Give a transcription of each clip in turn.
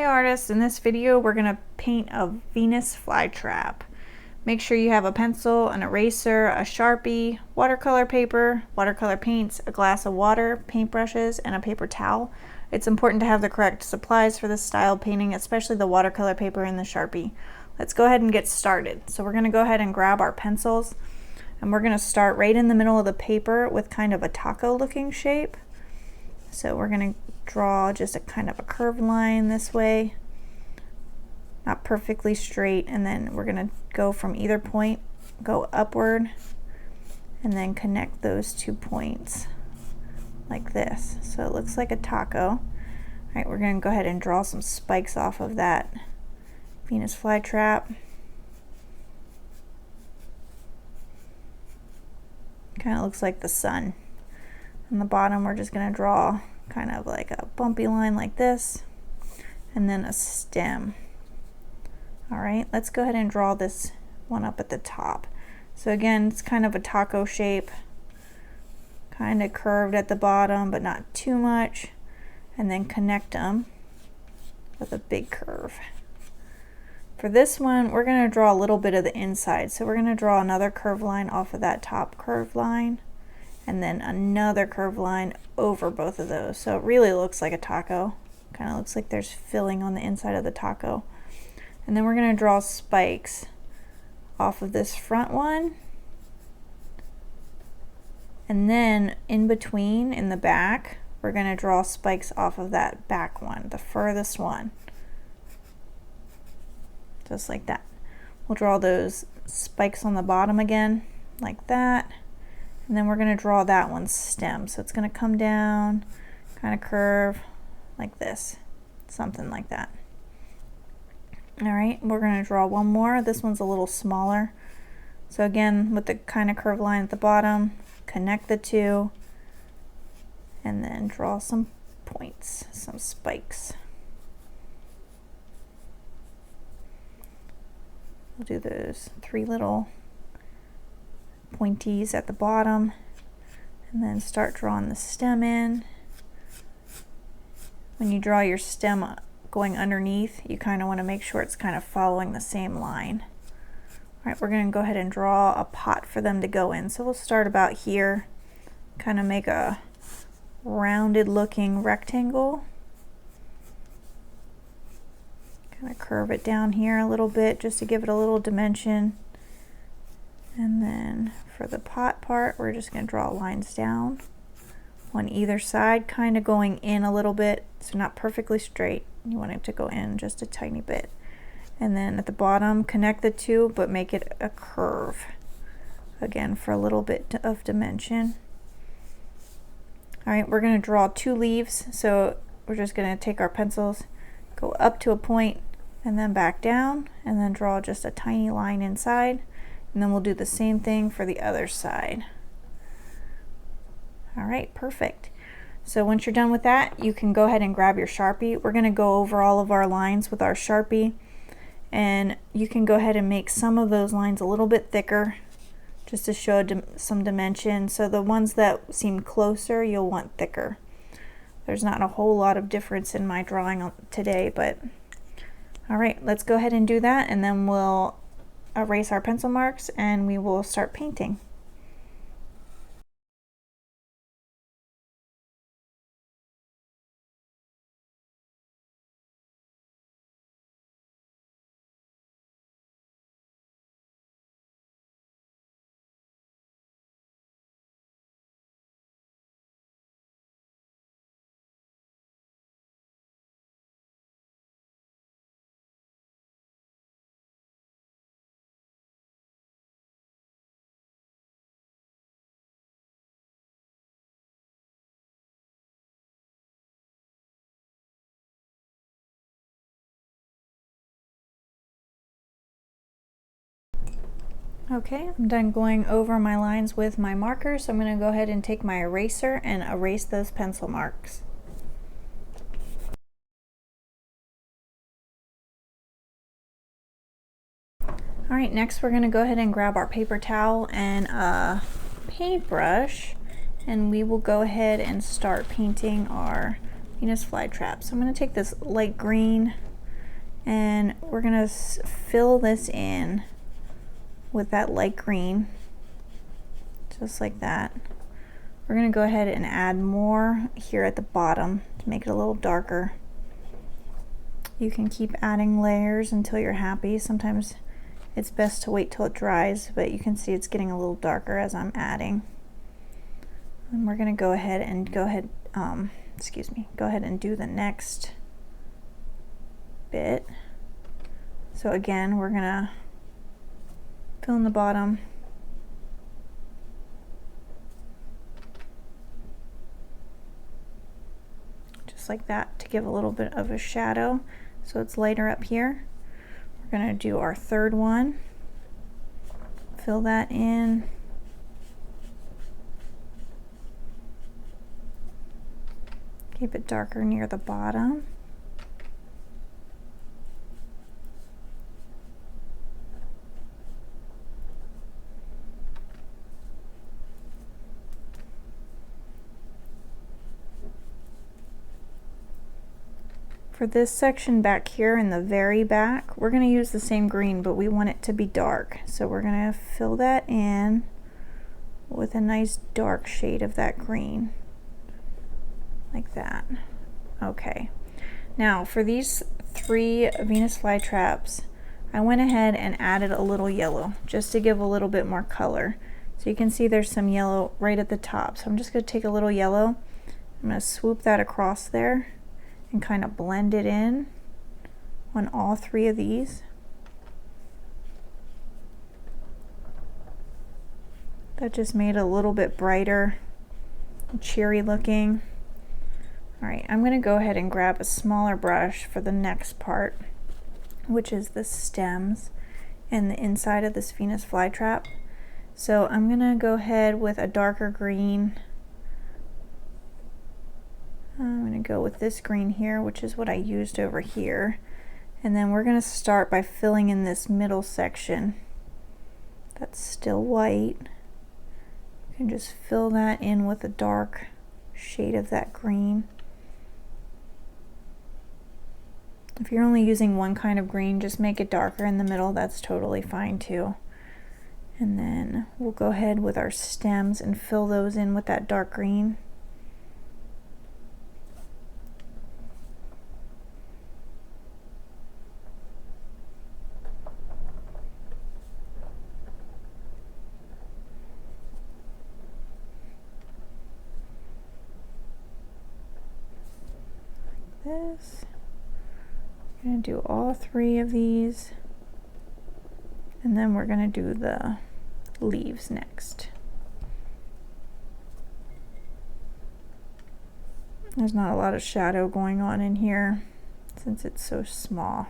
Hey artists, in this video we're going to paint a Venus flytrap. Make sure you have a pencil, an eraser, a Sharpie, watercolor paper, watercolor paints, a glass of water, paintbrushes, and a paper towel. It's important to have the correct supplies for this style of painting, especially the watercolor paper and the Sharpie. Let's go ahead and get started. So we're going to go ahead and grab our pencils, and we're going to start right in the middle of the paper with kind of a taco looking shape. So we're going to draw just a kind of a curved line this way, not perfectly straight, and then we're going to go from either point, go upward, and then connect those 2 points like this. So it looks like a taco. All right, we're going to go ahead and draw some spikes off of that Venus flytrap. Kind of looks like the sun. On the bottom, we're just going to draw kind of like a bumpy line like this, and then a stem. All right, let's go ahead and draw this one up at the top. So again, it's kind of a taco shape, kind of curved at the bottom, but not too much, and then connect them with a big curve. For this one, we're going to draw a little bit of the inside. So we're going to draw another curved line off of that top curved line, and then another curved line over both of those. So it really looks like a taco. Kind of looks like there's filling on the inside of the taco. And then we're going to draw spikes off of this front one. And then in between, in the back, we're going to draw spikes off of that back one, the furthest one. Just like that. We'll draw those spikes on the bottom again, like that. And then we're going to draw that one's stem. So it's going to come down, kind of curve like this, something like that. All right, we're going to draw one more. This one's a little smaller. So again, with the kind of curved line at the bottom, connect the two, and then draw some points, some spikes. We'll do those 3 little pointies at the bottom, and then start drawing the stem in. When you draw your stem going underneath, you kind of want to make sure it's kind of following the same line. All right, we're going to go ahead and draw a pot for them to go in. So we'll start about here, kind of make a rounded looking rectangle. Kind of curve it down here a little bit just to give it a little dimension. And then for the pot part, we're just going to draw lines down on either side, kind of going in a little bit, so not perfectly straight. You want it to go in just a tiny bit. And then at the bottom, connect the two, but make it a curve. Again, for a little bit of dimension. All right, we're going to draw 2 leaves, so we're just going to take our pencils, go up to a point, and then back down, and then draw just a tiny line inside. And then we'll do the same thing for the other side. All right, perfect. So once you're done with that, you can go ahead and grab your Sharpie. We're going to go over all of our lines with our Sharpie, and you can go ahead and make some of those lines a little bit thicker just to show some dimension. So the ones that seem closer, you'll want thicker. There's not a whole lot of difference in my drawing today, but all right, let's go ahead and do that, and then we'll erase our pencil marks and we will start painting. Okay, I'm done going over my lines with my marker, so I'm going to go ahead and take my eraser and erase those pencil marks. All right, next we're going to go ahead and grab our paper towel and a paintbrush, and we will go ahead and start painting our Venus flytrap. So I'm going to take this light green And we're gonna fill this in with that light green, just like that. We're gonna go ahead and add more here at the bottom to make it a little darker. You can keep adding layers until you're happy. Sometimes it's best to wait till it dries, but you can see it's getting a little darker as I'm adding. And we're gonna go ahead and go ahead and do the next bit. So again, we're gonna fill in the bottom. Just like that, to give a little bit of a shadow so it's lighter up here. We're gonna do our third one. Fill that in. Keep it darker near the bottom. For this section back here in the very back, we're going to use the same green, but we want it to be dark. So we're going to fill that in with a nice dark shade of that green, like that. Okay. Now for these 3 Venus flytraps, I went ahead and added a little yellow just to give a little bit more color. So you can see there's some yellow right at the top. So I'm just going to take a little yellow. I'm going to swoop that across there and kind of blend it in on all 3 of these. That just made it a little bit brighter, cheery looking. All right, I'm gonna go ahead and grab a smaller brush for the next part, which is the stems and the inside of this Venus flytrap. So I'm gonna go ahead with a darker green. I'm going to go with this green here, which is what I used over here. And then we're going to start by filling in this middle section that's still white. You can just fill that in with a dark shade of that green. If you're only using one kind of green, just make it darker in the middle. That's totally fine too. And then we'll go ahead with our stems and fill those in with that dark green. This. I'm going to do all 3 of these, and then we're going to do the leaves next. There's not a lot of shadow going on in here since it's so small.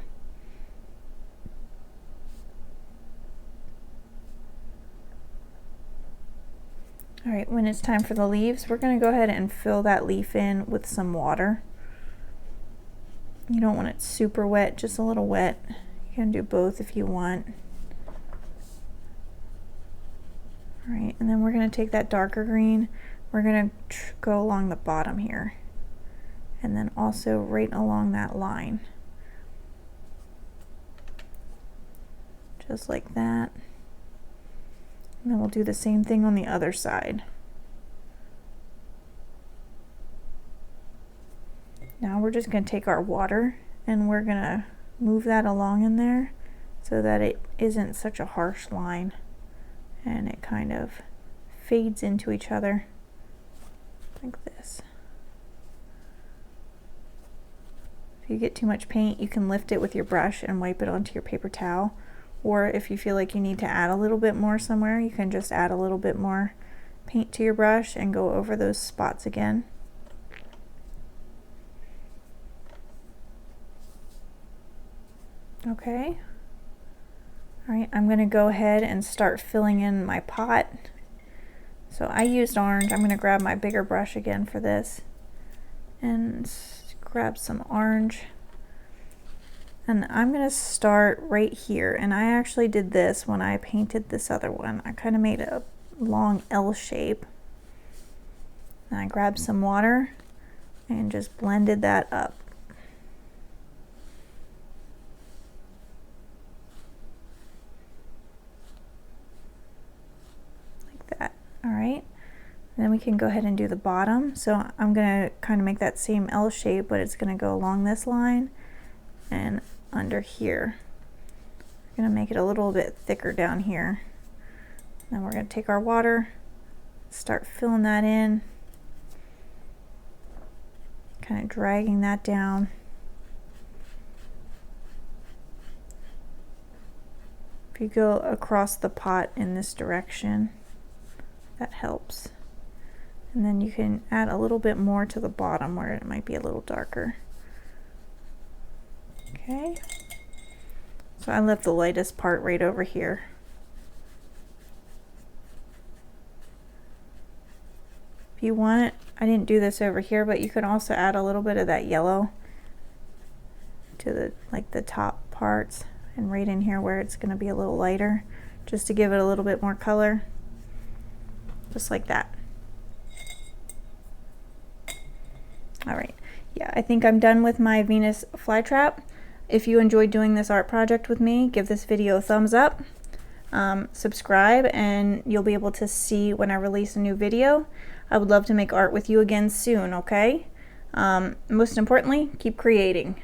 All right, when it's time for the leaves, we're going to go ahead and fill that leaf in with some water. You don't want it super wet, just a little wet. You can do both if you want. All right, and then we're going to take that darker green. We're going to go along the bottom here, and then also right along that line. Just like that. And then we'll do the same thing on the other side. Now we're just going to take our water and we're going to move that along in there so that it isn't such a harsh line and it kind of fades into each other like this. If you get too much paint, you can lift it with your brush and wipe it onto your paper towel. Or if you feel like you need to add a little bit more somewhere, you can just add a little bit more paint to your brush and go over those spots again. Okay. All right, I'm going to go ahead and start filling in my pot. So I used orange. I'm going to grab my bigger brush again for this and grab some orange. And I'm going to start right here. And I actually did this when I painted this other one. I kind of made a long L shape. And I grabbed some water and just blended that up. And then we can go ahead and do the bottom. So I'm going to kind of make that same L shape, but it's going to go along this line and under here. I'm going to make it a little bit thicker down here. Then we're going to take our water, start filling that in, kind of dragging that down. If you go across the pot in this direction, that helps. And then you can add a little bit more to the bottom where it might be a little darker. Okay. So I left the lightest part right over here. If you want it, I didn't do this over here, but you could also add a little bit of that yellow to the top parts and right in here where it's going to be a little lighter, just to give it a little bit more color. Just like that. Alright, yeah, I think I'm done with my Venus flytrap. If you enjoyed doing this art project with me, give this video a thumbs up, subscribe, and you'll be able to see when I release a new video. I would love to make art with you again soon, okay? Most importantly, keep creating.